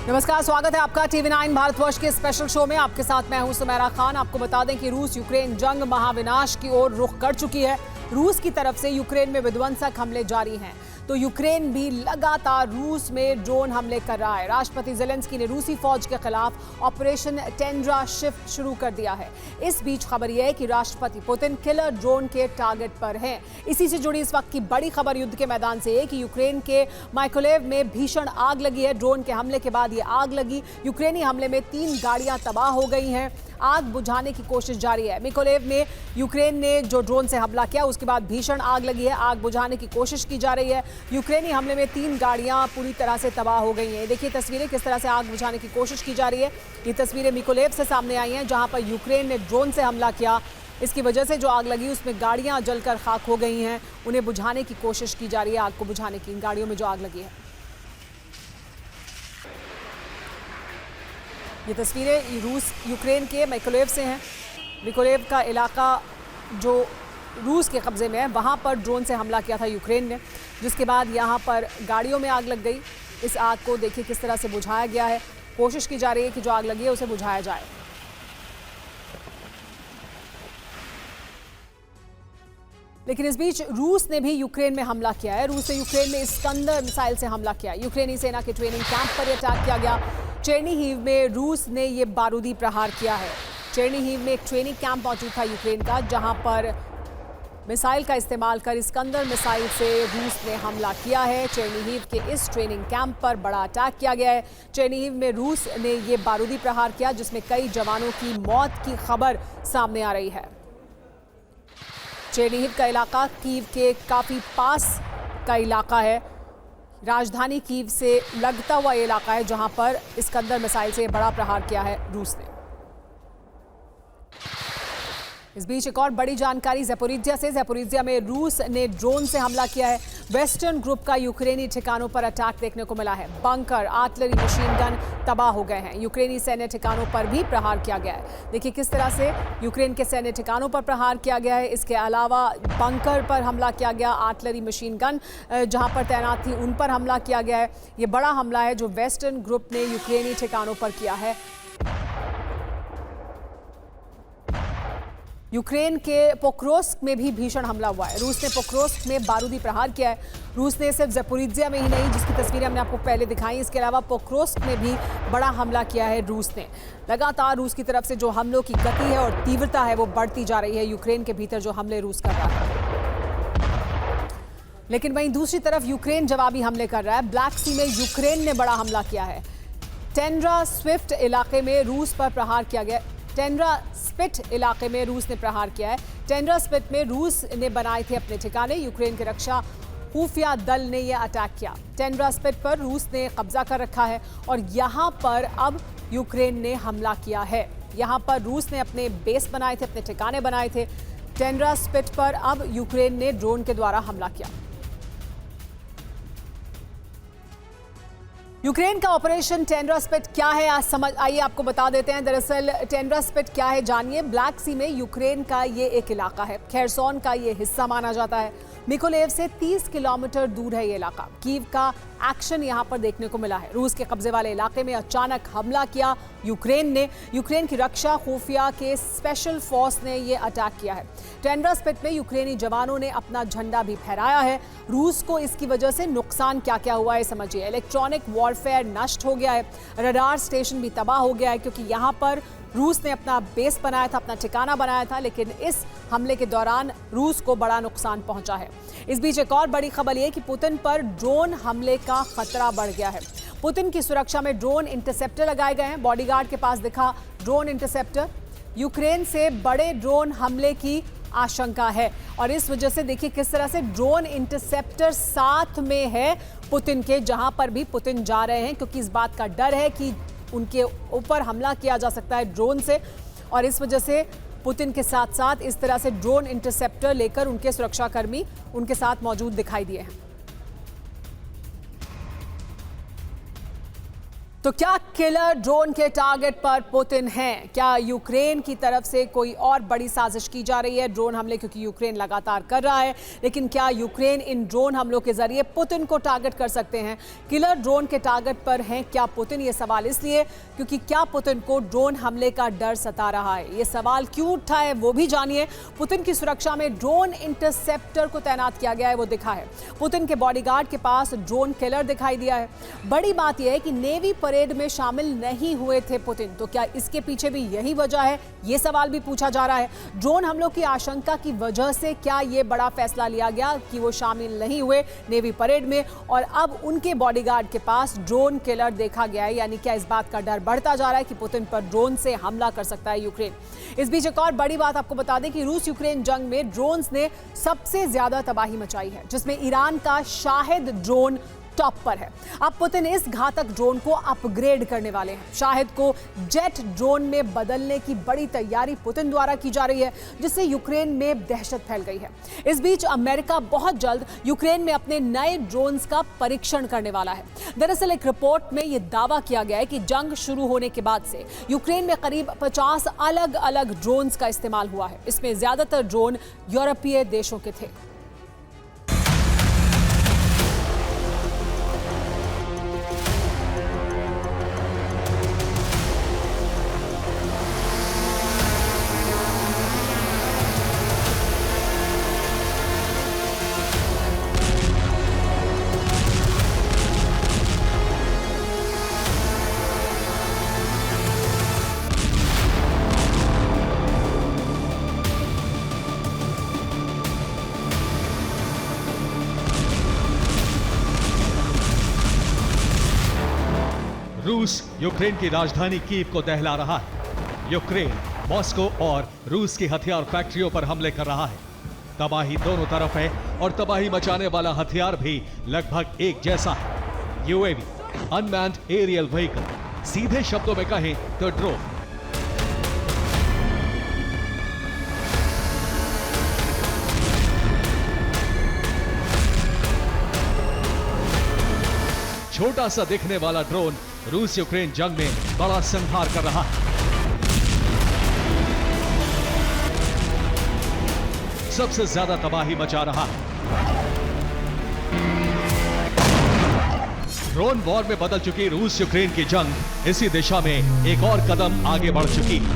नमस्कार, स्वागत है आपका TV9 भारतवर्ष के स्पेशल शो में। आपके साथ मैं हूं सुमेरा खान। आपको बता दें कि रूस यूक्रेन जंग महाविनाश की ओर रुख कर चुकी है। रूस की तरफ से यूक्रेन में विध्वंसक हमले जारी हैं, तो यूक्रेन भी लगातार रूस में ड्रोन हमले कर रहा है। राष्ट्रपति ज़ेलेंस्की ने रूसी फौज के खिलाफ ऑपरेशन टेंड्रा शिफ्ट शुरू कर दिया है। इस बीच खबर यह है कि राष्ट्रपति पुतिन किलर ड्रोन के टारगेट पर हैं। इसी से जुड़ी इस वक्त की बड़ी खबर युद्ध के मैदान से है कि यूक्रेन के माइकोलेव में भीषण आग लगी है। ड्रोन के हमले के बाद ये आग लगी। यूक्रेनी हमले में 3 गाड़ियां तबाह हो गई हैं। आग बुझाने की कोशिश जारी है। मिकोलेव में यूक्रेन ने जो ड्रोन से हमला किया उसके बाद भीषण आग लगी है। आग बुझाने की कोशिश की जा रही है। यूक्रेनी हमले में 3 गाड़ियां पूरी तरह से तबाह हो गई हैं। देखिए तस्वीरें किस तरह से आग बुझाने की कोशिश की जा रही है। ये तस्वीरें मिकोलेव से सामने आई हैं, जहां पर यूक्रेन ने ड्रोन से हमला किया। इसकी वजह से जो आग लगी उसमें गाड़ियां जलकर खाक हो गई हैं। उन्हें बुझाने की कोशिश की जा रही है। आग को बुझाने की इन गाड़ियों में जो आग लगी है। ये तस्वीरें रूस यूक्रेन के मिकोलेव से हैं। मिकोलेव का इलाका जो रूस के कब्जे में है, वहाँ पर ड्रोन से हमला किया था यूक्रेन ने, जिसके बाद यहाँ पर गाड़ियों में आग लग गई। इस आग को देखिए किस तरह से बुझाया गया है। कोशिश की जा रही है कि जो आग लगी है उसे बुझाया जाए। लेकिन इस बीच रूस ने भी यूक्रेन में हमला किया है। रूस ने यूक्रेन में इस्कंदर मिसाइल से हमला किया। यूक्रेनी सेना के ट्रेनिंग कैंप पर अटैक किया गया। चेर्निहिव में रूस ने ये बारूदी प्रहार किया है। चेर्निहिव में एक ट्रेनिंग कैंप मौजूद था यूक्रेन का, जहां पर मिसाइल का इस्तेमाल कर इस्कंदर मिसाइल से रूस ने हमला किया है। चेर्निहिव के इस ट्रेनिंग कैंप पर बड़ा अटैक किया गया है। चेर्निहिव में रूस ने ये बारूदी प्रहार किया, जिसमें कई जवानों की मौत की खबर सामने आ रही है। चेर्निहिव का इलाका कीव के काफ़ी पास का इलाका है। राजधानी कीव से लगता हुआ ये इलाका है, जहां पर इस्कंदर मिसाइल से बड़ा प्रहार किया है रूस ने। इस बीच एक और बड़ी जानकारी ज़ैपोरिज्जिया से। ज़ैपोरिज्जिया में रूस ने ड्रोन से हमला किया है। वेस्टर्न ग्रुप का यूक्रेनी ठिकानों पर अटैक देखने को मिला है। बंकर, आर्टिलरी, मशीन गन तबाह हो गए हैं। यूक्रेनी सैन्य ठिकानों पर भी प्रहार किया गया है। देखिए किस तरह से यूक्रेन के सैन्य ठिकानों पर प्रहार किया गया है। इसके अलावा बंकर पर हमला किया गया। आर्टिलरी, मशीन गन जहां पर तैनात थी उन पर हमला किया गया है। ये बड़ा हमला है जो वेस्टर्न ग्रुप ने यूक्रेनी ठिकानों पर किया है। यूक्रेन के पोक्रोस्क में भी भीषण हमला हुआ है। रूस ने पोक्रोस्क में बारूदी प्रहार किया है। रूस ने सिर्फ ज़ैपोरिज्जिया में ही नहीं, जिसकी तस्वीरें हमने आपको पहले दिखाई, इसके अलावा पोक्रोस्क में भी बड़ा हमला किया है रूस ने। लगातार रूस की तरफ से जो हमलों की गति है और तीव्रता है वो बढ़ती जा रही है। यूक्रेन के भीतर जो हमले रूस कर रहा है, लेकिन वहीं दूसरी तरफ यूक्रेन जवाबी हमले कर रहा है। ब्लैक सी में यूक्रेन ने बड़ा हमला किया है। टेंड्रा स्विफ्ट इलाके में रूस पर प्रहार किया गया। टेंड्रा स्पिट इलाके में रूस ने प्रहार किया है। टेंड्रा स्पिट में रूस ने बनाए थे अपने ठिकाने। यूक्रेन के रक्षा खुफिया दल ने यह अटैक किया। टेंड्रा स्पिट पर रूस ने कब्जा कर रखा है और यहाँ पर अब यूक्रेन ने हमला किया है। यहाँ पर रूस ने अपने बेस बनाए थे, अपने ठिकाने बनाए थे। टेंड्रा स्पिट पर अब यूक्रेन ने ड्रोन के द्वारा हमला किया। यूक्रेन का ऑपरेशन टेंड्रा स्पिट क्या है, आज समझ आइए आपको बता देते हैं। दरअसल टेंड्रा स्पिट क्या है जानिए। ब्लैक सी में यूक्रेन का ये एक इलाका है। खेरसोन का ये हिस्सा माना जाता है। मिकोलेव से 30 किलोमीटर दूर है ये इलाका। कीव का एक्शन यहाँ पर देखने को मिला है। रूस के कब्जे वाले इलाके में अचानक हमला किया यूक्रेन ने। यूक्रेन की रक्षा खुफिया के स्पेशल फोर्स ने ये अटैक किया है। टेंड्रा स्पिट में यूक्रेनी जवानों ने अपना झंडा भी फहराया है। रूस को इसकी वजह से नुकसान क्या क्या हुआ है समझिए। इलेक्ट्रॉनिक वॉरफेयर नष्ट हो गया है। रडार स्टेशन भी तबाह हो गया है, क्योंकि यहाँ पर रूस ने अपना बेस बनाया था, अपना ठिकाना बनाया था, लेकिन इस हमले के दौरान रूस को बड़ा नुकसान पहुंचा है। इस बीच एक और बड़ी खबर यह कि पुतिन पर ड्रोन हमले का खतरा बढ़ गया है। पुतिन की सुरक्षा में ड्रोन इंटरसेप्टर लगाए गए हैं। बॉडीगार्ड के पास दिखा ड्रोन इंटरसेप्टर। यूक्रेन से बड़े ड्रोन हमले की आशंका है और इस वजह से देखिए किस तरह से ड्रोन इंटरसेप्टर साथ में है पुतिन के, जहां पर भी पुतिन जा रहे हैं, क्योंकि इस बात का डर है कि उनके ऊपर हमला किया जा सकता है ड्रोन से, और इस वजह से पुतिन के साथ साथ इस तरह से ड्रोन इंटरसेप्टर लेकर उनके सुरक्षाकर्मी उनके साथ मौजूद दिखाई दिए हैं। तो क्या किलर ड्रोन के टारगेट पर पुतिन हैं? क्या यूक्रेन की तरफ से कोई और बड़ी साजिश की जा रही है ड्रोन हमले, क्योंकि यूक्रेन लगातार कर रहा है, लेकिन क्या यूक्रेन इन ड्रोन हमलों के जरिए पुतिन को टारगेट कर सकते हैं? किलर ड्रोन के टारगेट पर हैं क्या पुतिन? ये सवाल इसलिए क्योंकि क्या पुतिन को ड्रोन हमले का डर सता रहा है? ये सवाल क्यों उठा है वो भी जानिए। पुतिन की सुरक्षा में ड्रोन इंटरसेप्टर को तैनात किया गया है, वो दिखा है। पुतिन के बॉडीगार्ड के पास ड्रोन किलर दिखाई दिया है। बड़ी बात यह है कि नेवी परेड में शामिल नहीं हुए थे पुतिन, तो क्या इसके पीछे भी यही वजह है? यह सवाल भी पूछा जा रहा है। ड्रोन हमलों की आशंका की वजह से क्या यह बड़ा फैसला लिया गया कि वो शामिल नहीं हुए नेवी परेड में और अब उनके बॉडीगार्ड के पास ड्रोन किलर देखा गया है? यानी क्या इस बात का डर बढ़ता जा रहा है कि पुतिन पर ड्रोन से हमला कर सकता है यूक्रेन? इस बीच एक और बड़ी बात आपको बता दें कि रूस यूक्रेन जंग में ड्रोन्स ने सबसे ज्यादा तबाही मचाई है, जिसमें ईरान का शाहिद ड्रोन टॉप पर है। अब पुतिन इस घातक ड्रोन को अपग्रेड करने वाले हैं। शाहिद को जेट ड्रोन में बदलने की बड़ी तैयारी पुतिन द्वारा की जा रही है, जिससे यूक्रेन में दहशत फैल गई है। इस बीच अमेरिका बहुत जल्द यूक्रेन में अपने नए ड्रोन्स का परीक्षण करने वाला है। दरअसल एक रिपोर्ट में यह दावा किया गया है कि जंग शुरू होने के बाद से यूक्रेन में करीब 50 अलग अलग ड्रोन्स का इस्तेमाल हुआ है। इसमें ज्यादातर ड्रोन यूरोपीय देशों के थे। रूस यूक्रेन की राजधानी कीव को दहला रहा है। यूक्रेन मॉस्को और रूस की हथियार फैक्ट्रियों पर हमले कर रहा है। तबाही दोनों तरफ है और तबाही मचाने वाला हथियार भी लगभग एक जैसा है। यूएवी, अनमैन्ड एरियल व्हीकल, सीधे शब्दों में कहें तो ड्रोन। छोटा सा दिखने वाला ड्रोन रूस यूक्रेन जंग में बड़ा संहार कर रहा है। सबसे ज्यादा तबाही मचा रहा है। ड्रोन वॉर में बदल चुकी रूस यूक्रेन की जंग इसी दिशा में एक और कदम आगे बढ़ चुकी है।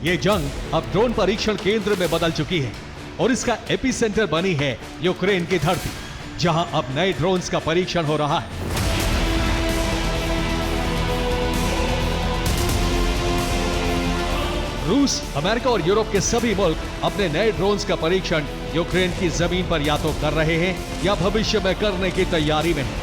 ये जंग अब ड्रोन परीक्षण केंद्र में बदल चुकी है और इसका एपिसेंटर बनी है यूक्रेन की धरती, जहां अब नए ड्रोन्स का परीक्षण हो रहा है। रूस, अमेरिका और यूरोप के सभी मुल्क अपने नए ड्रोन्स का परीक्षण यूक्रेन की जमीन पर या तो कर रहे हैं या भविष्य में करने की तैयारी में हैं।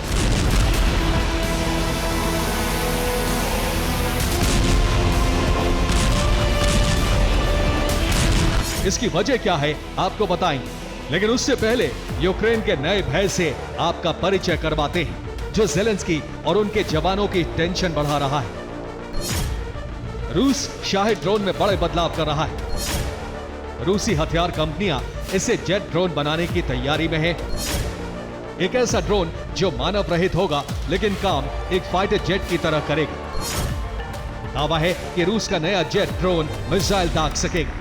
इसकी वजह क्या है आपको बताएंगे, लेकिन उससे पहले यूक्रेन के नए भय से आपका परिचय करवाते हैं, जो ज़ेलेंस्की और उनके जवानों की टेंशन बढ़ा रहा है। रूस शाहिद ड्रोन में बड़े बदलाव कर रहा है। रूसी हथियार कंपनियां इसे जेट ड्रोन बनाने की तैयारी में है। एक ऐसा ड्रोन जो मानव रहित होगा, लेकिन काम एक फाइटर जेट की तरह करेगा। दावा है कि रूस का नया जेट ड्रोन मिसाइल दाग सकेगा,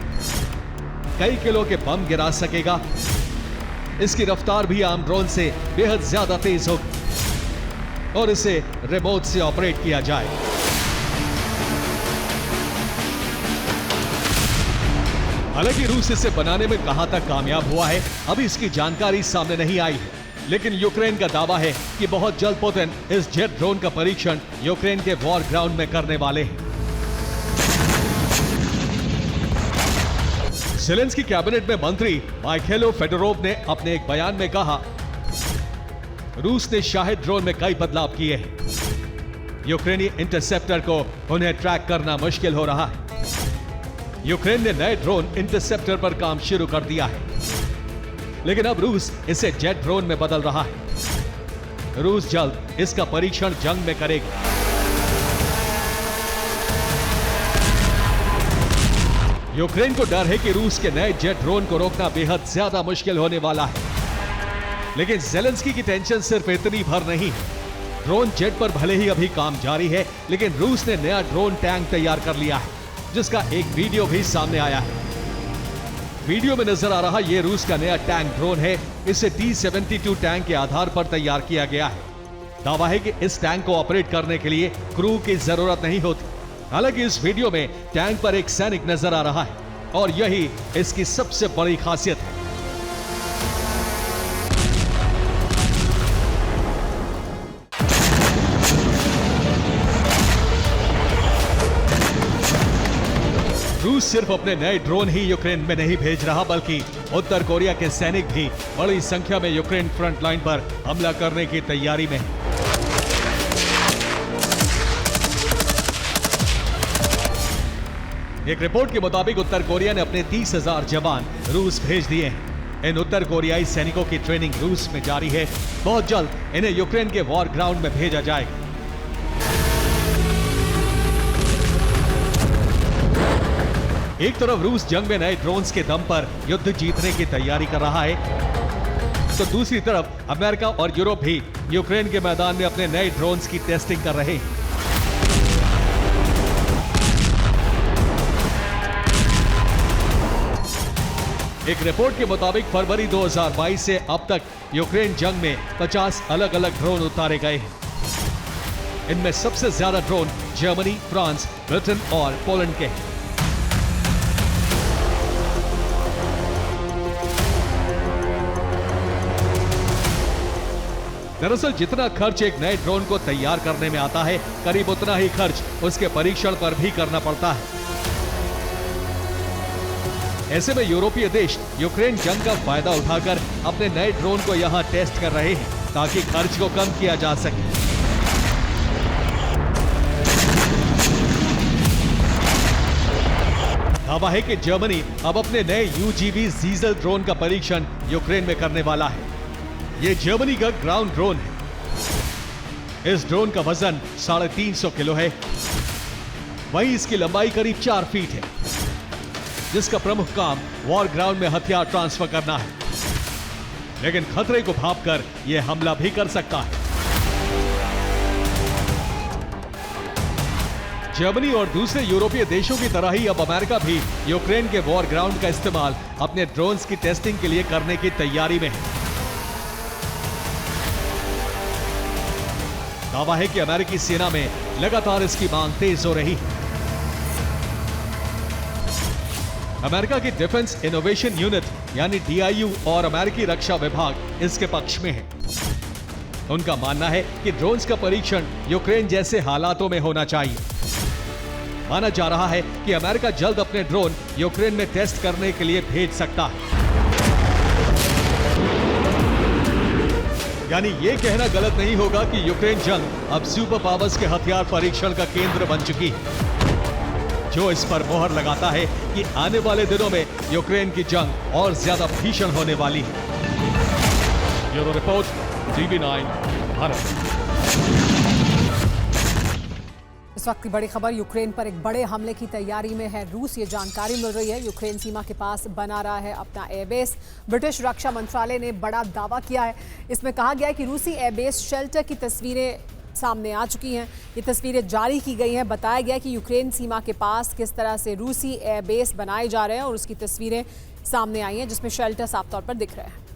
कई किलो के बम गिरा सकेगा। इसकी रफ्तार भी आम ड्रोन से बेहद ज्यादा तेज होगी और इसे रिमोट से ऑपरेट किया जाए। हालांकि रूस इसे बनाने में कहां तक कामयाब हुआ है, अभी इसकी जानकारी सामने नहीं आई है, लेकिन यूक्रेन का दावा है कि बहुत जल्द पुतिन इस जेट ड्रोन का परीक्षण यूक्रेन के वॉर ग्राउंड में करने वाले हैं। ज़ेलेंस्की कैबिनेट में मंत्री माइखेलो फेडोरोव ने अपने एक बयान में कहा, रूस ने शाहिद ड्रोन में कई बदलाव किए हैं। यूक्रेनी इंटरसेप्टर को उन्हें ट्रैक करना मुश्किल हो रहा है। यूक्रेन ने नए ड्रोन इंटरसेप्टर पर काम शुरू कर दिया है, लेकिन अब रूस इसे जेट ड्रोन में बदल रहा है। रूस जल्द इसका परीक्षण जंग में करेगा। यूक्रेन को डर है कि रूस के नए जेट ड्रोन को रोकना बेहद ज्यादा मुश्किल होने वाला है, लेकिन जेलेंस्की की टेंशन सिर्फ इतनी भर नहीं है। ड्रोन जेट पर भले ही अभी काम जारी है, लेकिन रूस ने नया ड्रोन टैंक तैयार कर लिया है, जिसका एक वीडियो भी सामने आया है। वीडियो में नजर आ रहा ये रूस का नया टैंक ड्रोन है। इसे T-72 टैंक के आधार पर तैयार किया गया है। दावा है कि इस टैंक को ऑपरेट करने के लिए क्रू की जरूरत नहीं होती। हालांकि इस वीडियो में टैंक पर एक सैनिक नजर आ रहा है और यही इसकी सबसे बड़ी खासियत है। रूस सिर्फ अपने नए ड्रोन ही यूक्रेन में नहीं भेज रहा, बल्कि उत्तर कोरिया के सैनिक भी बड़ी संख्या में यूक्रेन फ्रंट लाइन पर हमला करने की तैयारी में हैं। एक रिपोर्ट के मुताबिक उत्तर कोरिया ने अपने 30,000 जवान रूस भेज दिए हैं। इन उत्तर कोरियाई सैनिकों की ट्रेनिंग रूस में जारी है। बहुत जल्द इन्हें यूक्रेन के वॉर ग्राउंड में भेजा जाएगा। एक तरफ रूस जंग में नए ड्रोन्स के दम पर युद्ध जीतने की तैयारी कर रहा है, तो दूसरी तरफ अमेरिका और यूरोप भी यूक्रेन के मैदान में अपने नए ड्रोन्स की टेस्टिंग कर रहे हैं। एक रिपोर्ट के मुताबिक फरवरी 2022 से अब तक यूक्रेन जंग में 50 अलग अलग ड्रोन उतारे गए हैं। इनमें सबसे ज्यादा ड्रोन जर्मनी, फ्रांस, ब्रिटेन और पोलैंड के हैं। दरअसल जितना खर्च एक नए ड्रोन को तैयार करने में आता है, करीब उतना ही खर्च उसके परीक्षण पर भी करना पड़ता है। ऐसे में यूरोपीय देश यूक्रेन जंग का फायदा उठाकर अपने नए ड्रोन को यहां टेस्ट कर रहे हैं, ताकि खर्च को कम किया जा सके। दावा है कि जर्मनी अब अपने नए UGV ज़ीज़ल ड्रोन का परीक्षण यूक्रेन में करने वाला है। यह जर्मनी का ग्राउंड ड्रोन है। इस ड्रोन का वजन 350 किलो है। वहीं इसकी लंबाई करीब 4 फीट है, जिसका प्रमुख काम वॉर ग्राउंड में हथियार ट्रांसफर करना है, लेकिन खतरे को भांपकर यह हमला भी कर सकता है। जर्मनी और दूसरे यूरोपीय देशों की तरह ही अब अमेरिका भी यूक्रेन के वॉर ग्राउंड का इस्तेमाल अपने ड्रोन्स की टेस्टिंग के लिए करने की तैयारी में है। दावा है कि अमेरिकी सेना में लगातार इसकी मांग तेज हो रही है। अमेरिका की डिफेंस इनोवेशन यूनिट यानी DIU और अमेरिकी रक्षा विभाग इसके पक्ष में है। उनका मानना है कि ड्रोन्स का परीक्षण यूक्रेन जैसे हालातों में होना चाहिए। माना जा रहा है कि अमेरिका जल्द अपने ड्रोन यूक्रेन में टेस्ट करने के लिए भेज सकता है। यानी यह कहना गलत नहीं होगा कि यूक्रेन जंग अब सुपर पावर्स के हथियार परीक्षण का केंद्र बन चुकी है, जो इस पर मोहर लगाता है कि आने वाले दिनों में यूक्रेन की जंग और ज्यादा भीषण होने वाली है। Bureau report, TV9 Bharat. इस वक्त की बड़ी खबर, यूक्रेन पर एक बड़े हमले की तैयारी में है रूस। ये जानकारी मिल रही है यूक्रेन सीमा के पास बना रहा है अपना एयरबेस। ब्रिटिश रक्षा मंत्रालय ने बड़ा दावा किया है। इसमें कहा गया है कि रूसी एयरबेस शेल्टर की तस्वीरें सामने आ चुकी हैं। ये तस्वीरें जारी की गई हैं। बताया गया कि यूक्रेन सीमा के पास किस तरह से रूसी एयरबेस बनाए जा रहे हैं और उसकी तस्वीरें सामने आई हैं, जिसमें शेल्टर साफ तौर पर दिख रहे हैं।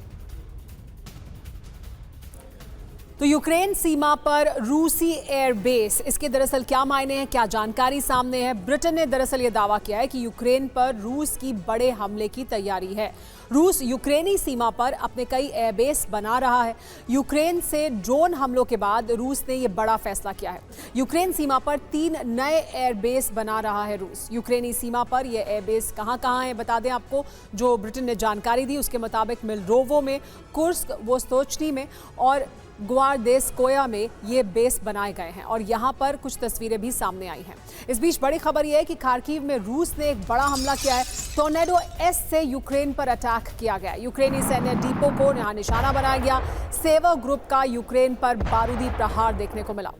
तो यूक्रेन सीमा पर रूसी एयरबेस, इसके दरअसल क्या मायने हैं, क्या जानकारी सामने है? ब्रिटेन ने दरअसल ये दावा किया है कि यूक्रेन पर रूस की बड़े हमले की तैयारी है। रूस यूक्रेनी सीमा पर अपने कई एयरबेस बना रहा है। यूक्रेन से ड्रोन हमलों के बाद रूस ने ये बड़ा फैसला किया है। यूक्रेन सीमा पर 3 नए एयरबेस बना रहा है रूस। यूक्रेनी सीमा पर ये एयरबेस कहाँ हैं बता दें आपको। जो ब्रिटेन ने जानकारी दी उसके मुताबिक मिलरोवो में, कुर्स्क, वोस्तोचनी में और ग्वार्देस्कोया में ये बेस बनाए गए हैं और यहाँ पर कुछ तस्वीरें भी सामने आई हैं। इस बीच बड़ी खबर यह है कि खार्किव में रूस ने एक बड़ा हमला किया है। टोर्नेडो S से यूक्रेन पर अटैक किया गया। यूक्रेनी सैन्य डिपो को यहाँ निशाना बनाया गया। सेवर ग्रुप का यूक्रेन पर बारूदी प्रहार देखने को मिला।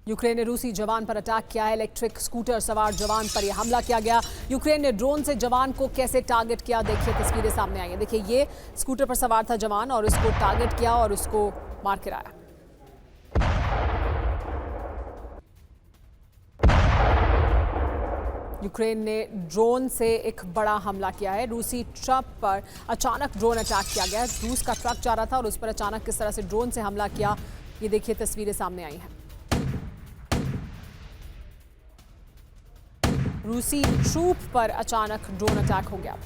यूक्रेन ने रूसी जवान पर अटैक किया है। इलेक्ट्रिक स्कूटर सवार जवान पर यह हमला किया गया। यूक्रेन ने ड्रोन से जवान को कैसे टारगेट किया, देखिए तस्वीरें सामने आई हैं। देखिए ये स्कूटर पर सवार था जवान और उसको टारगेट किया और उसको मार गिराया। यूक्रेन ने ड्रोन से एक बड़ा हमला किया है। रूसी ट्रक पर अचानक ड्रोन अटैक किया गया। रूस का ट्रक जा रहा था और उस पर अचानक किस तरह से ड्रोन से हमला किया, ये देखिए तस्वीरें सामने आई हैं। रूसी ट्रूप पर अचानक ड्रोन अटैक हो गया।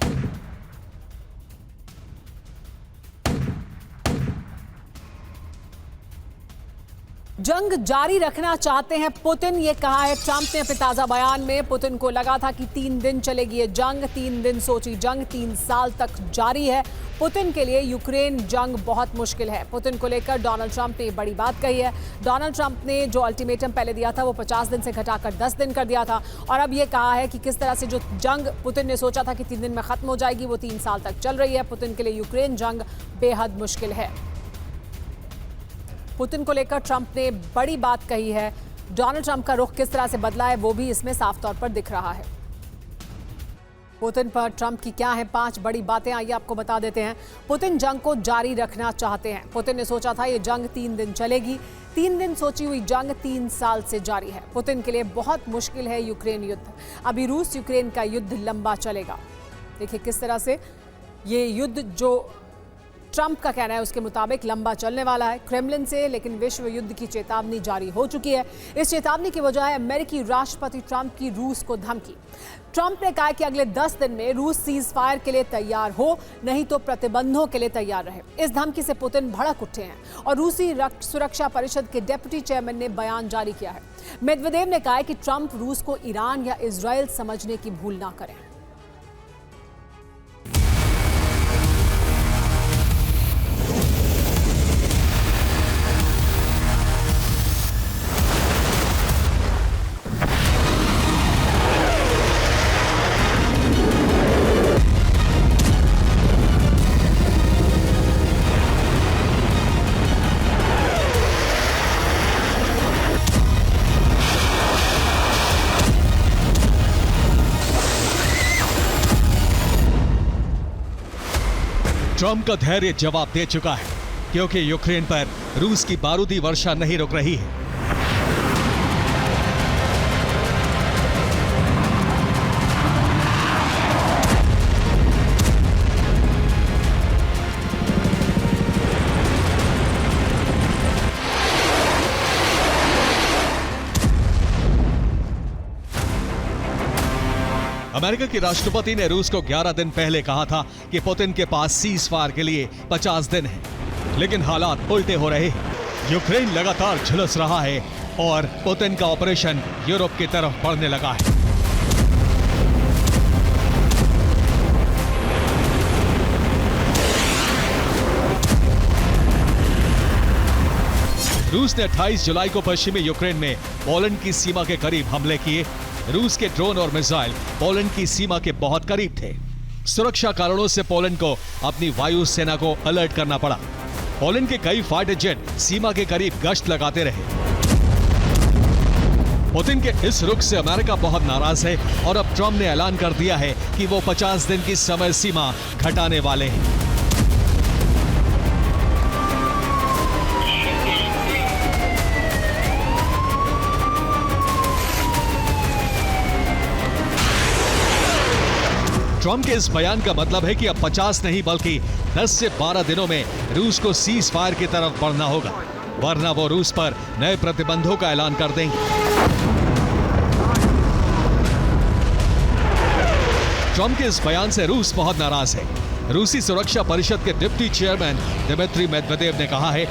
जंग जारी रखना चाहते हैं पुतिन, ये कहा है ट्रंप ने अपने ताजा बयान में। पुतिन को लगा था कि 3 दिन चलेगी ये जंग, 3 दिन सोची जंग 3 साल तक जारी है। पुतिन के लिए यूक्रेन जंग बहुत मुश्किल है। पुतिन को लेकर डोनाल्ड ट्रंप ने बड़ी बात कही है। डोनाल्ड ट्रंप ने जो अल्टीमेटम पहले दिया था वो 50 दिन से घटाकर 10 दिन कर दिया था और अब ये कहा है कि किस तरह से जो जंग पुतिन ने सोचा था कि 3 दिन में खत्म हो जाएगी वो 3 साल तक चल रही है। पुतिन के लिए यूक्रेन जंग बेहद मुश्किल है। पुतिन को लेकर ट्रंप ने बड़ी बात कही है। डोनाल्ड ट्रंप का रुख किस तरह से बदला है वो भी इसमें साफ तौर पर दिख रहा है। पुतिन पर ट्रंप की क्या है 5 बड़ी बातें, आइए आपको बता देते हैं। पुतिन जंग को जारी रखना चाहते हैं। पुतिन ने सोचा था ये जंग 3 दिन चलेगी, 3 दिन सोची हुई जंग 3 साल से जारी है। पुतिन के लिए बहुत मुश्किल है यूक्रेन युद्ध। अभी रूस यूक्रेन का युद्ध लंबा चलेगा। देखिए किस तरह से ये युद्ध जो ट्रंप का कहना है उसके मुताबिक लंबा चलने वाला है क्रेमलिन से, लेकिन विश्व युद्ध की चेतावनी जारी हो चुकी है। इस चेतावनी की वजह है अमेरिकी राष्ट्रपति ट्रंप की रूस को धमकी। ट्रंप ने कहा कि अगले 10 दिन में रूस सीज फायर के लिए तैयार हो, नहीं तो प्रतिबंधों के लिए तैयार रहे। इस धमकी से पुतिन भड़क उठे हैं और रूसी सुरक्षा परिषद के डेप्यूटी चेयरमैन ने बयान जारी किया है। मेदवेदेव ने कहा है कि ट्रंप रूस को ईरान या इजराइल समझने की भूल ना करें। ट्रंप का धैर्य जवाब दे चुका है क्योंकि यूक्रेन पर रूस की बारूदी वर्षा नहीं रुक रही है। अमेरिका के राष्ट्रपति ने रूस को 11 दिन पहले कहा था कि पुतिन के पास सीज फायर के लिए 50 दिन है, लेकिन हालात उल्टे हो रहे हैं। यूक्रेन लगातार झुलस रहा है और पुतिन का ऑपरेशन यूरोप की तरफ बढ़ने लगा है। रूस ने 28 जुलाई को पश्चिमी यूक्रेन में पोलैंड की सीमा के करीब हमले किए। रूस के ड्रोन और मिसाइल पोलैंड की सीमा के बहुत करीब थे। सुरक्षा कारणों से पोलैंड को अपनी वायु सेना को अलर्ट करना पड़ा। पोलैंड के कई फाइटर जेट सीमा के करीब गश्त लगाते रहे। पुतिन के इस रुख से अमेरिका बहुत नाराज है और अब ट्रंप ने ऐलान कर दिया है कि वो 50 दिन की समय सीमा घटाने वाले हैं। ट्रंप के इस बयान का मतलब है कि अब 50 नहीं बल्कि 10 से 12 दिनों में रूस को सीज फायर की तरफ बढ़ना होगा, वरना वो रूस पर नए प्रतिबंधों का ऐलान कर देंगे। ट्रंप के इस बयान से रूस बहुत नाराज है। रूसी सुरक्षा परिषद के डिप्टी चेयरमैन दिमित्री मेदवेदेव ने कहा है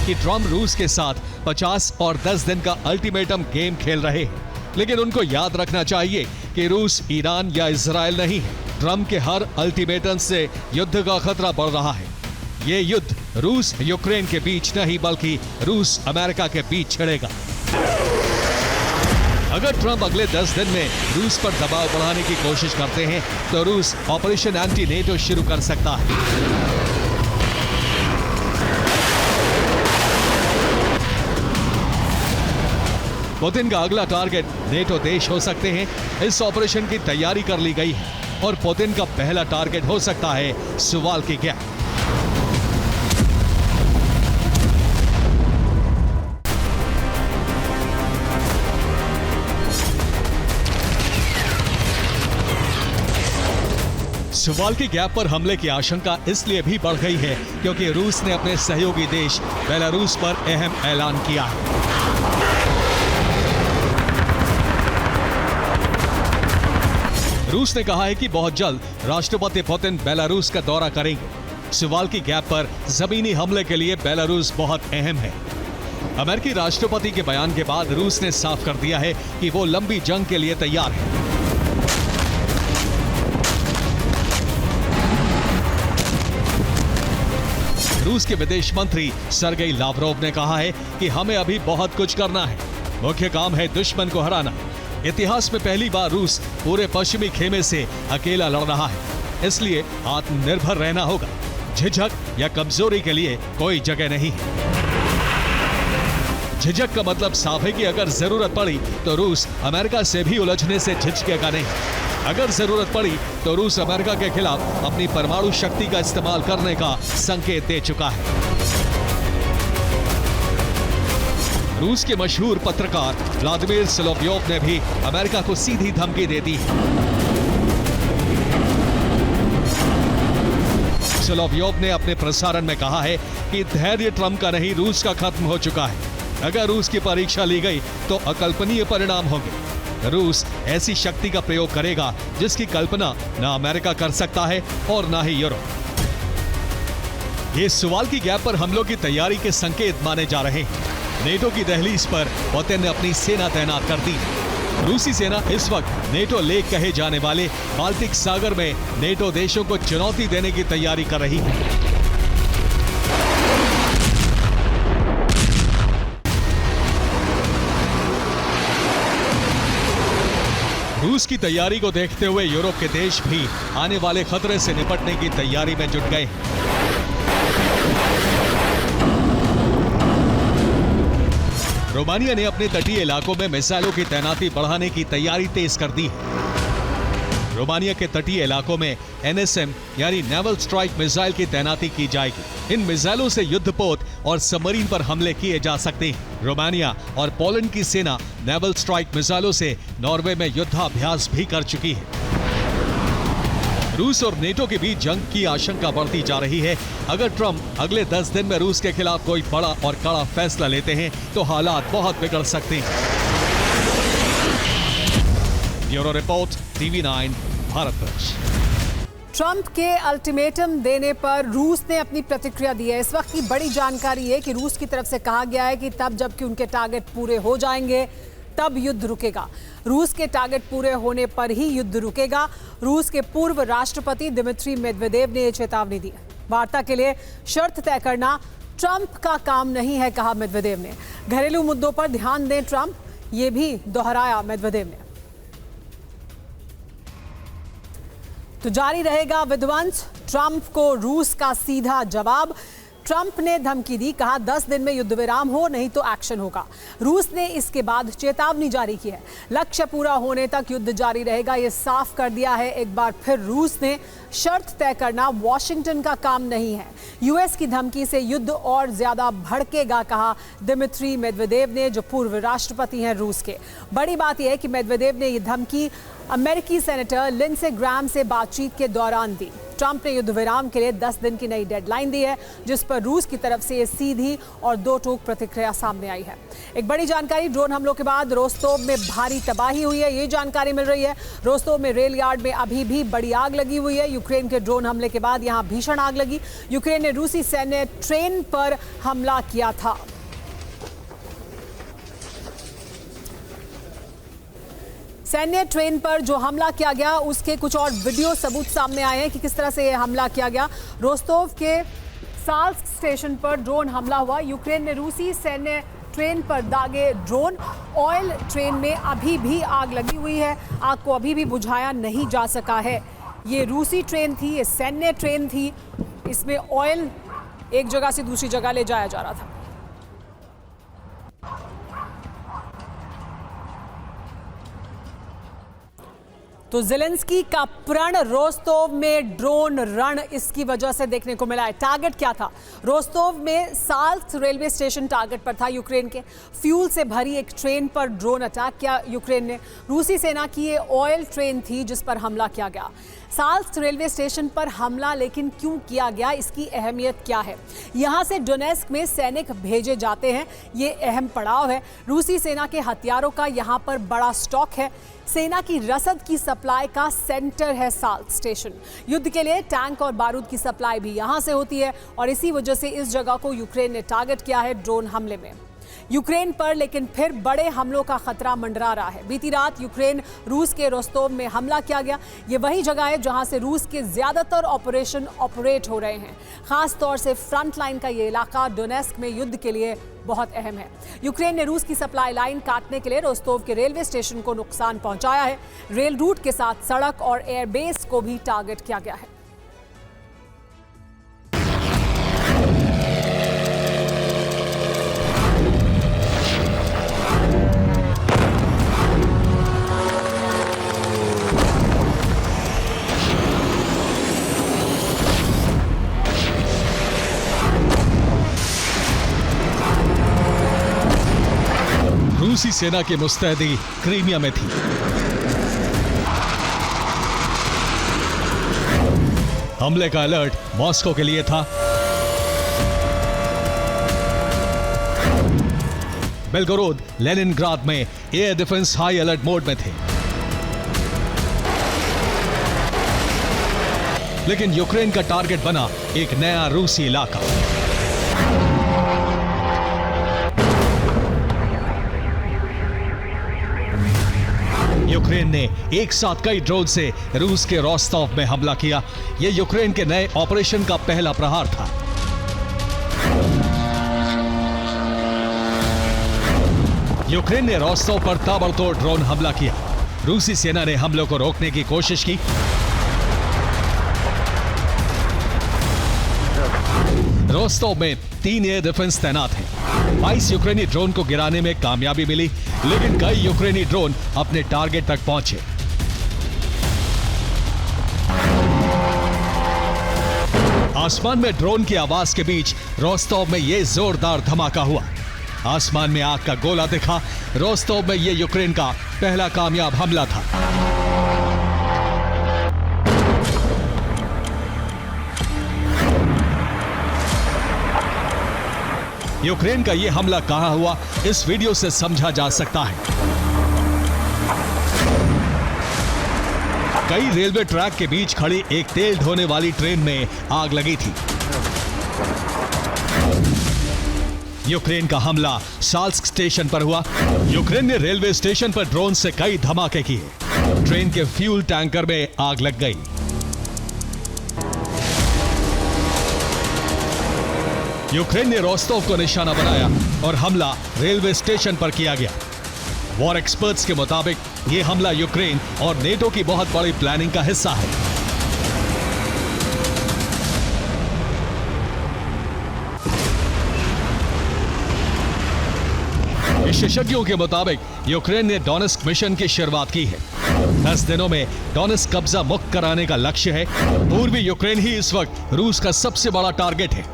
कि ट्रंप रूस के साथ 50 और 10 दिन का अल्टीमेटम गेम खेल रहे हैं, लेकिन उनको याद रखना चाहिए कि रूस ईरान या इजराइल नहीं है। ट्रंप के हर अल्टीमेटम से युद्ध का खतरा बढ़ रहा है। ये युद्ध रूस यूक्रेन के बीच नहीं बल्कि रूस अमेरिका के बीच छिड़ेगा। अगर ट्रंप अगले 10 दिन में रूस पर दबाव बढ़ाने की कोशिश करते हैं तो रूस ऑपरेशन एंटी नेटो शुरू कर सकता है। पुतिन का अगला टारगेट नेटो देश हो सकते हैं। इस ऑपरेशन की तैयारी कर ली गई है और पुतिन का पहला टारगेट हो सकता है सुवाल्की गैप। सुवाल्की गैप पर हमले की आशंका इसलिए भी बढ़ गई है क्योंकि रूस ने अपने सहयोगी देश बेलारूस पर अहम ऐलान किया है। रूस ने कहा है कि बहुत जल्द राष्ट्रपति पुतिन बेलारूस का दौरा करेंगे। सुवाल्की गैप पर जमीनी हमले के लिए बेलारूस बहुत अहम है। अमेरिकी राष्ट्रपति के बयान के बाद रूस ने साफ कर दिया है कि वो लंबी जंग के लिए तैयार है। रूस के विदेश मंत्री सर्गेई लावरोव ने कहा है कि हमें अभी बहुत कुछ करना है। मुख्य काम है दुश्मन को हराना। इतिहास में पहली बार रूस पूरे पश्चिमी खेमे से अकेला लड़ रहा है, इसलिए आत्मनिर्भर रहना होगा। झिझक या कमजोरी के लिए कोई जगह नहीं है। झिझक का मतलब साफ है कि अगर जरूरत पड़ी तो रूस अमेरिका से भी उलझने से झिझकेगा नहीं। अगर जरूरत पड़ी तो रूस अमेरिका के खिलाफ अपनी परमाणु शक्ति का इस्तेमाल करने का संकेत दे चुका है। रूस के मशहूर पत्रकार व्लादिमीर सोलोव्योव ने भी अमेरिका को सीधी धमकी दे दी है। सोलोव्योव ने अपने प्रसारण में कहा है कि धैर्य ट्रंप का नहीं, रूस का खत्म हो चुका है। अगर रूस की परीक्षा ली गई तो अकल्पनीय परिणाम होंगे। रूस ऐसी शक्ति का प्रयोग करेगा जिसकी कल्पना ना अमेरिका कर सकता है और ना ही यूरोप। ये सुवाल्की गैप पर हमलों की तैयारी के संकेत माने जा रहे हैं। नेटो की दहलीज पर पुतिन ने अपनी सेना तैनात कर दी। रूसी सेना इस वक्त नेटो लेक कहे जाने वाले बाल्टिक सागर में नेटो देशों को चुनौती देने की तैयारी कर रही है। रूस की तैयारी को देखते हुए यूरोप के देश भी आने वाले खतरे से निपटने की तैयारी में जुट गए हैं। रोमानिया ने अपने तटीय इलाकों में मिसाइलों की तैनाती बढ़ाने की तैयारी तेज कर दी है। रोमानिया के तटीय इलाकों में एनएसएम यानी नेवल स्ट्राइक मिसाइल की तैनाती की जाएगी। इन मिसाइलों से युद्धपोत और सबमरीन पर हमले किए जा सकते हैं। रोमानिया और पोलैंड की सेना नेवल स्ट्राइक मिसाइलों से नॉर्वे में युद्धाभ्यास भी कर चुकी है। रूस और नेटो के बीच जंग की आशंका बढ़ती जा रही है। अगर ट्रंप अगले 10 दिन में रूस के खिलाफ कोई बड़ा और कड़ा फैसला लेते हैं तो हालात बहुत बिगड़ सकते हैं। Bureau report, TV9 Bharatvarsh. Trump के अल्टीमेटम देने पर रूस ने अपनी प्रतिक्रिया दी है। इस वक्त की बड़ी जानकारी है कि रूस की तरफ से कहा गया है कि तब जबकि उनके टारगेट पूरे हो जाएंगे तब युद्ध रुकेगा। रूस के टारगेट पूरे होने पर ही युद्ध रुकेगा। रूस के पूर्व राष्ट्रपति दिमित्री मेदवेदेव ने यह चेतावनी दी। वार्ता के लिए शर्त तय करना ट्रंप का काम नहीं है, कहा मेदवेदेव ने। घरेलू मुद्दों पर ध्यान दें ट्रंप, ये भी दोहराया मेदवेदेव ने। तो जारी रहेगा विध्वंस, ट्रंप को रूस का सीधा जवाब। ट्रंप ने धमकी दी, कहा 10 दिन में युद्ध विराम हो नहीं तो एक्शन होगा। रूस ने इसके बाद चेतावनी जारी की है, लक्ष्य पूरा होने तक युद्ध जारी रहेगा। यह साफ कर दिया है एक बार फिर रूस ने। शर्त तय करना वॉशिंगटन का काम नहीं है। यूएस की धमकी से युद्ध और ज्यादा भड़केगा, कहा दिमित्री मेदवेदेव ने, जो पूर्व राष्ट्रपति हैं रूस के। बड़ी बात यह है कि मेदवेदेव ने यह धमकी अमेरिकी सेनेटर लिंडसे ग्राहम से बातचीत के दौरान दी। ट्रंप ने युद्ध विराम के लिए 10 दिन की नई डेडलाइन दी है, जिस पर रूस की तरफ से सीधी और दो टूक प्रतिक्रिया सामने आई है। एक बड़ी जानकारी, ड्रोन हमलों के बाद रोस्तोव में भारी तबाही हुई है, ये जानकारी मिल रही है। रोस्तोव में रेल यार्ड में अभी भी बड़ी आग लगी हुई है। यूक्रेन के ड्रोन हमले के बाद यहां भीषण आग लगी। यूक्रेन ने रूसी सैन्य ट्रेन पर हमला किया था। सैन्य ट्रेन पर जो हमला किया गया उसके कुछ और वीडियो सबूत सामने आए हैं कि किस तरह से यह हमला किया गया। रोस्तोव के साल्स्क स्टेशन पर ड्रोन हमला हुआ। यूक्रेन ने रूसी सैन्य ट्रेन पर दागे ड्रोन। ऑयल ट्रेन में अभी भी आग लगी हुई है, आग को अभी भी बुझाया नहीं जा सका है। ये रूसी ट्रेन थी, ये सैन्य ट्रेन थी, इसमें ऑयल एक जगह से दूसरी जगह ले जाया जा रहा था। तो ज़ेलेंस्की का प्रण रोस्तोव में ड्रोन रण इसकी वजह से देखने को मिला है। टारगेट क्या था? रोस्तोव में साल्स्क रेलवे स्टेशन टारगेट पर था यूक्रेन के। फ्यूल से भरी एक ट्रेन पर ड्रोन अटैक किया यूक्रेन ने। रूसी सेना की ये ऑयल ट्रेन थी जिस पर हमला किया गया। साल्स्क रेलवे स्टेशन पर हमला लेकिन क्यों किया गया, इसकी अहमियत क्या है? यहाँ से डोनेस्क में सैनिक भेजे जाते हैं, ये अहम पड़ाव है। रूसी सेना के हथियारों का यहाँ पर बड़ा स्टॉक है। सेना की रसद की सप्लाई का सेंटर है साल्स्क स्टेशन। युद्ध के लिए टैंक और बारूद की सप्लाई भी यहाँ से होती है और इसी वजह से इस जगह को यूक्रेन ने टारगेट किया है ड्रोन हमले में यूक्रेन पर। लेकिन फिर बड़े हमलों का खतरा मंडरा रहा है। बीती रात यूक्रेन रूस के रोस्तोव में हमला किया गया। ये वही जगह है जहां से रूस के ज्यादातर ऑपरेशन ऑपरेट हो रहे हैं। खास तौर से फ्रंट लाइन का ये इलाका डोनेस्क में युद्ध के लिए बहुत अहम है। यूक्रेन ने रूस की सप्लाई लाइन काटने के लिए रोस्तोव के रेलवे स्टेशन को नुकसान पहुंचाया है। रेल रूट के साथ सड़क और एयरबेस को भी टारगेट किया गया है। रूसी सेना की मुस्तैदी क्रीमिया में थी। हमले का अलर्ट मॉस्को के लिए था। बेलगोरोद, लेनिनग्राद में air defence high alert mode में थे। लेकिन यूक्रेन का टारगेट बना एक नया रूसी इलाका। यूक्रेन ने एक साथ कई ड्रोन से रूस के रोस्तोव में हमला किया। यह यूक्रेन के नए ऑपरेशन का पहला प्रहार था। यूक्रेन ने रोस्तोव पर ताबड़तोड़ ड्रोन हमला किया। रूसी सेना ने हमलों को रोकने की कोशिश की। रोस्तोव में 3 एयर डिफेंस तैनात हैं। 22 यूक्रेनी ड्रोन को गिराने में कामयाबी मिली, लेकिन कई यूक्रेनी ड्रोन अपने टारगेट तक पहुंचे। आसमान में ड्रोन की आवाज के बीच रोस्तोव में यह जोरदार धमाका हुआ। आसमान में आग का गोला दिखा। रोस्तोव में यह यूक्रेन का पहला कामयाब हमला था। यूक्रेन का यह हमला कहां हुआ, इस वीडियो से समझा जा सकता है। कई रेलवे ट्रैक के बीच खड़ी एक तेल ढोने वाली ट्रेन में आग लगी थी। यूक्रेन का हमला साल्स्क स्टेशन पर हुआ। यूक्रेन ने रेलवे स्टेशन पर ड्रोन से कई धमाके किए। ट्रेन के फ्यूल टैंकर में आग लग गई। यूक्रेन ने रोस्तोव को निशाना बनाया और हमला रेलवे स्टेशन पर किया गया। वॉर एक्सपर्ट्स के मुताबिक यह हमला यूक्रेन और नेटो की बहुत बड़ी प्लानिंग का हिस्सा है। विशेषज्ञों के मुताबिक यूक्रेन ने डोनेस्क मिशन की शुरुआत की है। 10 दिनों में डोनेस्क कब्जा मुक्त कराने का लक्ष्य है। पूर्वी यूक्रेन ही इस वक्त रूस का सबसे बड़ा टारगेट है।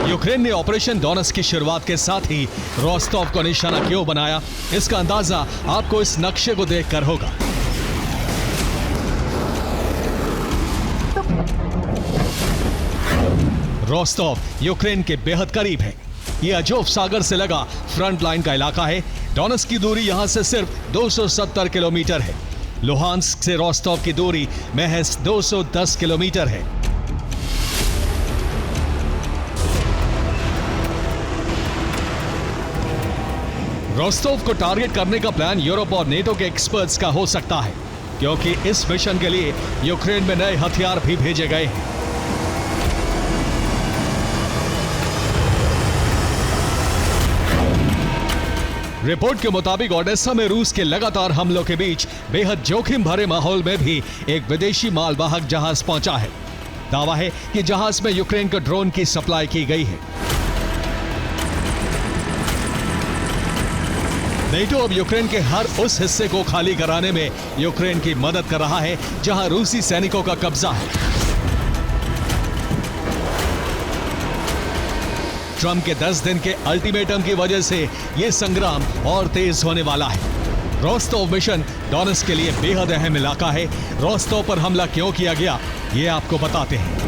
यूक्रेन ने ऑपरेशन डोनेस्क की शुरुआत के साथ ही रोस्तोव को निशाना क्यों बनाया, इसका अंदाजा आपको इस नक्शे को देखकर होगा। रोस्तोव यूक्रेन के बेहद करीब है। यह अजोव सागर से लगा फ्रंट लाइन का इलाका है। डोनेस्क की दूरी यहां से सिर्फ 270 किलोमीटर है। लुहांस्क से रोस्तोव की दूरी महज 210 किलोमीटर है। रोस्तोव को टारगेट करने का प्लान यूरोप और नेटो के एक्सपर्ट्स का हो सकता है, क्योंकि इस मिशन के लिए यूक्रेन में नए हथियार भी भेजे गए हैं। रिपोर्ट के मुताबिक ओडेसा में रूस के लगातार हमलों के बीच बेहद जोखिम भरे माहौल में भी एक विदेशी मालवाहक जहाज पहुंचा है। दावा है कि जहाज में यूक्रेन को ड्रोन की सप्लाई की गई है। नेटो अब यूक्रेन के हर उस हिस्से को खाली कराने में यूक्रेन की मदद कर रहा है जहां रूसी सैनिकों का कब्जा है। ट्रंप के 10 दिन के अल्टीमेटम की वजह से यह संग्राम और तेज होने वाला है। रोस्तोव मिशन डोनेट्स्क के लिए बेहद अहम इलाका है। रोस्तोव पर हमला क्यों किया गया, ये आपको बताते हैं।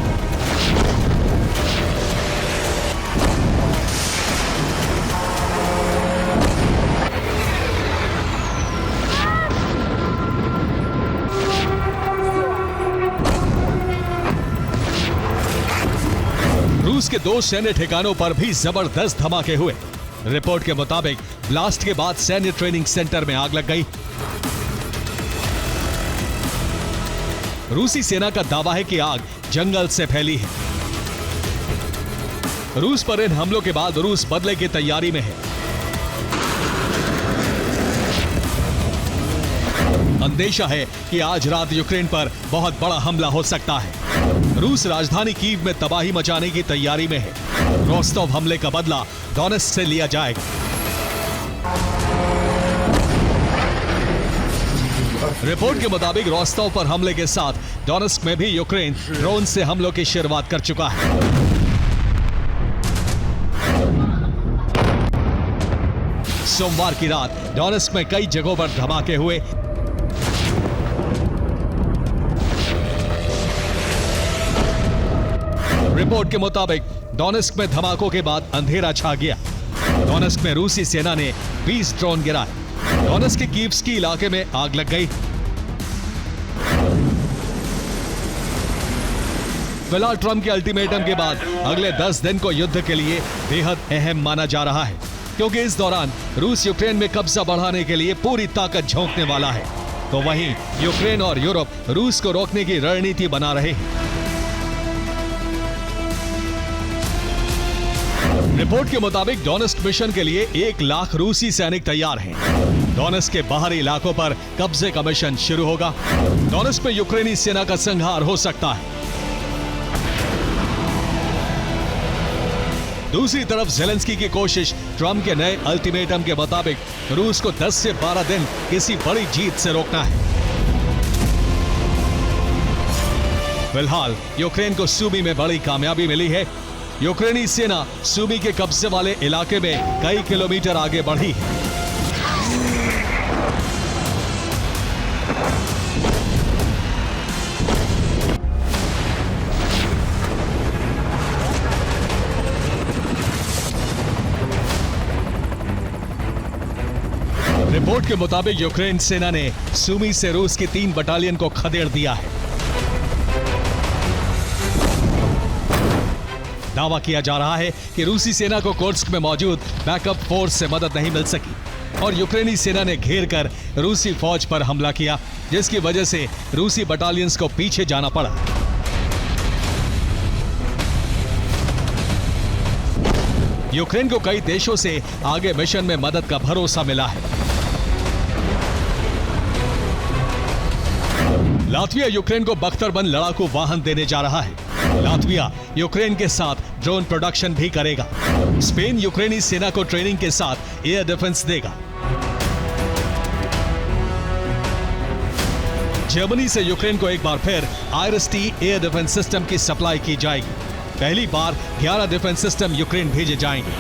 रूस के 2 सैन्य ठिकानों पर भी जबरदस्त धमाके हुए। रिपोर्ट के मुताबिक ब्लास्ट के बाद सैन्य ट्रेनिंग सेंटर में आग लग गई। रूसी सेना का दावा है कि आग जंगल से फैली है। रूस पर इन हमलों के बाद रूस बदले की तैयारी में है। अंदेशा है कि आज रात यूक्रेन पर बहुत बड़ा हमला हो सकता है। रूस राजधानी कीव में तबाही मचाने की तैयारी में है। रोस्तोव हमले का बदला डोनेट्स्क से लिया जाएगा। रिपोर्ट के मुताबिक रोस्तोव पर हमले के साथ डोनेट्स्क में भी यूक्रेन ड्रोन से हमलों की शुरुआत कर चुका है। सोमवार की रात डोनेट्स्क में कई जगहों पर धमाके हुए। रिपोर्ट के मुताबिक डोनेट्स्क में धमाकों के बाद अंधेरा छा गया। डोनेट्स्क में रूसी सेना ने 20 ड्रोन गिराए। डोनेट्स्क के कीव्स्की इलाके में आग लग गई। फिलहाल ट्रंप के अल्टीमेटम के बाद अगले 10 दिन को युद्ध के लिए बेहद अहम माना जा रहा है, क्योंकि इस दौरान रूस यूक्रेन में कब्जा बढ़ाने के लिए पूरी ताकत झोंकने वाला है। तो वहीं यूक्रेन और यूरोप रूस को रोकने की रणनीति बना रहे हैं। रिपोर्ट के मुताबिक डोनेट्स्क मिशन के लिए 1 लाख रूसी सैनिक तैयार हैं। डोनेट्स्क के बाहरी इलाकों पर कब्जे का मिशन शुरू होगा। डोनेट्स्क में यूक्रेनी सेना का संहार हो सकता है। दूसरी तरफ ज़ेलेंस्की की कोशिश ट्रंप के नए अल्टीमेटम के मुताबिक रूस को 10 से 12 दिन किसी बड़ी जीत से रोकना है। फिलहाल यूक्रेन को सूमी में बड़ी कामयाबी मिली है। यूक्रेनी सेना सूमी के कब्जे वाले इलाके में कई किलोमीटर आगे बढ़ी है। रिपोर्ट के मुताबिक यूक्रेन सेना ने सूमी से रूस की 3 बटालियन को खदेड़ दिया है। दावा किया जा रहा है कि रूसी सेना को कुर्स्क में मौजूद बैकअप फोर्स से मदद नहीं मिल सकी और यूक्रेनी सेना ने घेर कर रूसी फौज पर हमला किया, जिसकी वजह से रूसी बटालियंस को पीछे जाना पड़ा। यूक्रेन को कई देशों से आगे मिशन में मदद का भरोसा मिला है। लातविया यूक्रेन को बख्तरबंद लड़ाकू वाहन देने जा रहा है। लातविया यूक्रेन के साथ ड्रोन प्रोडक्शन भी करेगा। स्पेन यूक्रेनी सेना को ट्रेनिंग के साथ एयर डिफेंस देगा। जर्मनी से यूक्रेन को एक बार फिर IRIS-T एयर डिफेंस सिस्टम की सप्लाई की जाएगी। पहली बार 11 डिफेंस सिस्टम यूक्रेन भेजे जाएंगे।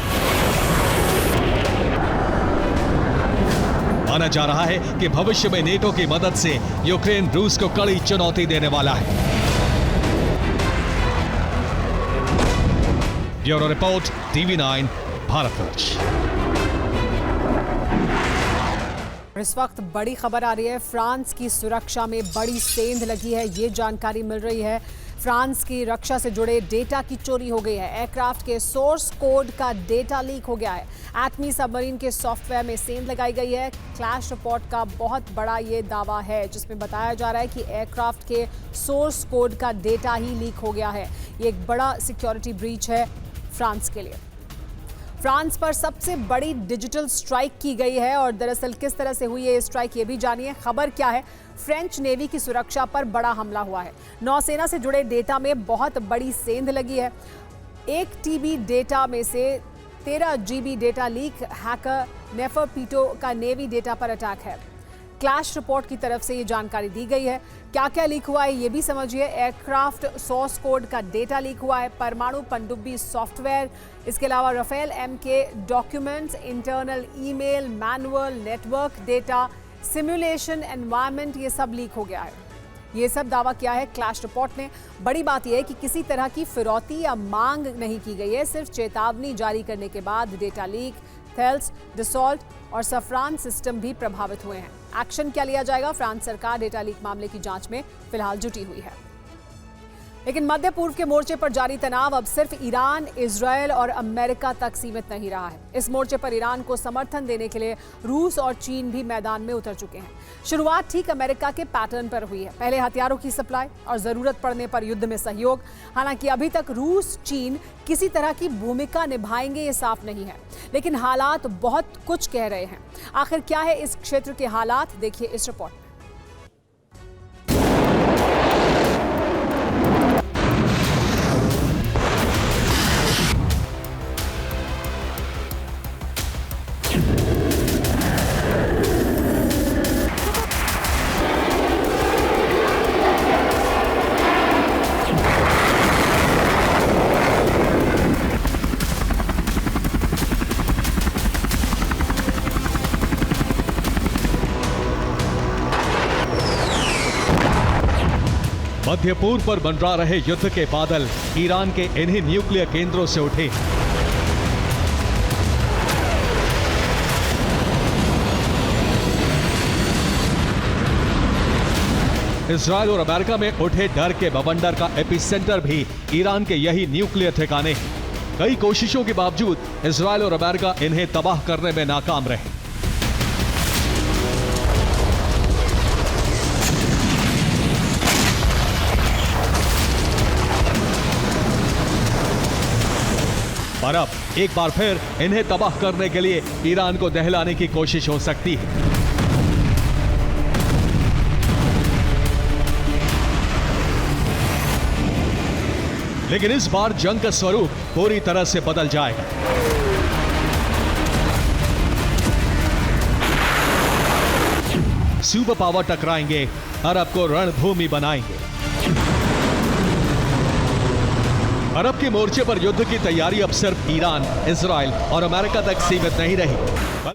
माना जा रहा है कि भविष्य में नेटो की मदद से यूक्रेन रूस को कड़ी चुनौती देने वाला है। Bureau report, TV9 Bharatvarsh. इस वक्त बड़ी खबर आ रही है। फ्रांस की सुरक्षा में बड़ी सेंध लगी है, ये जानकारी मिल रही है। फ्रांस की रक्षा से जुड़े डेटा की चोरी हो गई है। एयरक्राफ्ट के सोर्स कोड का डेटा लीक हो गया है। एटमी सबमरीन के सॉफ्टवेयर में सेंध लगाई गई है। क्लैश रिपोर्ट का बहुत बड़ा ये दावा है, जिसमें बताया जा रहा है कि एयरक्राफ्ट के सोर्स कोड का डेटा ही लीक हो गया है। ये एक बड़ा सिक्योरिटी ब्रीच है फ्रांस के लिए। फ्रांस पर सबसे बड़ी डिजिटल स्ट्राइक की गई है और दरअसल किस तरह से हुई है ये स्ट्राइक, ये भी जानिए। खबर क्या है? फ्रेंच नेवी की सुरक्षा पर बड़ा हमला हुआ है। नौसेना से जुड़े डेटा में बहुत बड़ी सेंध लगी है। 1 TB डेटा में से 13 GB डेटा लीक। हैकर नेफरपीटो का नेवी डेटा पर अटैक है। क्लैश रिपोर्ट की तरफ से ये जानकारी दी गई है। क्या क्या लीक हुआ है ये भी समझिए। एयरक्राफ्ट सोर्स कोड का डेटा लीक हुआ है, परमाणु पनडुब्बी सॉफ्टवेयर, इसके अलावा राफेल एम के documents, internal email, manual, network data, simulation environment, ये सब लीक हो गया है। ये सब दावा किया है क्लैश रिपोर्ट ने। बड़ी बात यह है कि किसी तरह की फिरौती या मांग नहीं की गई है, सिर्फ चेतावनी जारी करने के बाद डेटा लीक। थेल्स, डसॉल्ट और सफरान सिस्टम भी प्रभावित हुए हैं। एक्शन क्या लिया जाएगा? फ्रांस सरकार डेटा लीक मामले की जांच में फिलहाल जुटी हुई है। लेकिन मध्य पूर्व के मोर्चे पर जारी तनाव अब सिर्फ ईरान, इजरायल और अमेरिका तक सीमित नहीं रहा है। इस मोर्चे पर ईरान को समर्थन देने के लिए रूस और चीन भी मैदान में उतर चुके हैं। शुरुआत ठीक अमेरिका के पैटर्न पर हुई है, पहले हथियारों की सप्लाई और जरूरत पड़ने पर युद्ध में सहयोग। हालांकि अभी तक रूस, चीन किसी तरह की भूमिका निभाएंगे ये साफ नहीं है, लेकिन हालात बहुत कुछ कह रहे हैं। आखिर क्या है इस क्षेत्र के हालात, देखिए इस रिपोर्ट में। मध्य पूर्व पर मंडरा रहे युद्ध के बादल ईरान के इन्हीं न्यूक्लियर केंद्रों से उठे। इजरायल और अमेरिका में उठे डर के बवंडर का एपिसेंटर भी ईरान के यही न्यूक्लियर ठिकाने हैं। कई कोशिशों के बावजूद इजरायल और अमेरिका इन्हें तबाह करने में नाकाम रहे। और अब एक बार फिर इन्हें तबाह करने के लिए ईरान को दहलाने की कोशिश हो सकती है। लेकिन इस बार जंग का स्वरूप पूरी तरह से बदल जाएगा। सुपर पावर टकराएंगे, अरब को रणभूमि बनाएंगे। अरब के मोर्चे पर युद्ध की तैयारी अब सिर्फ ईरान, इजराइल और अमेरिका तक सीमित नहीं रही।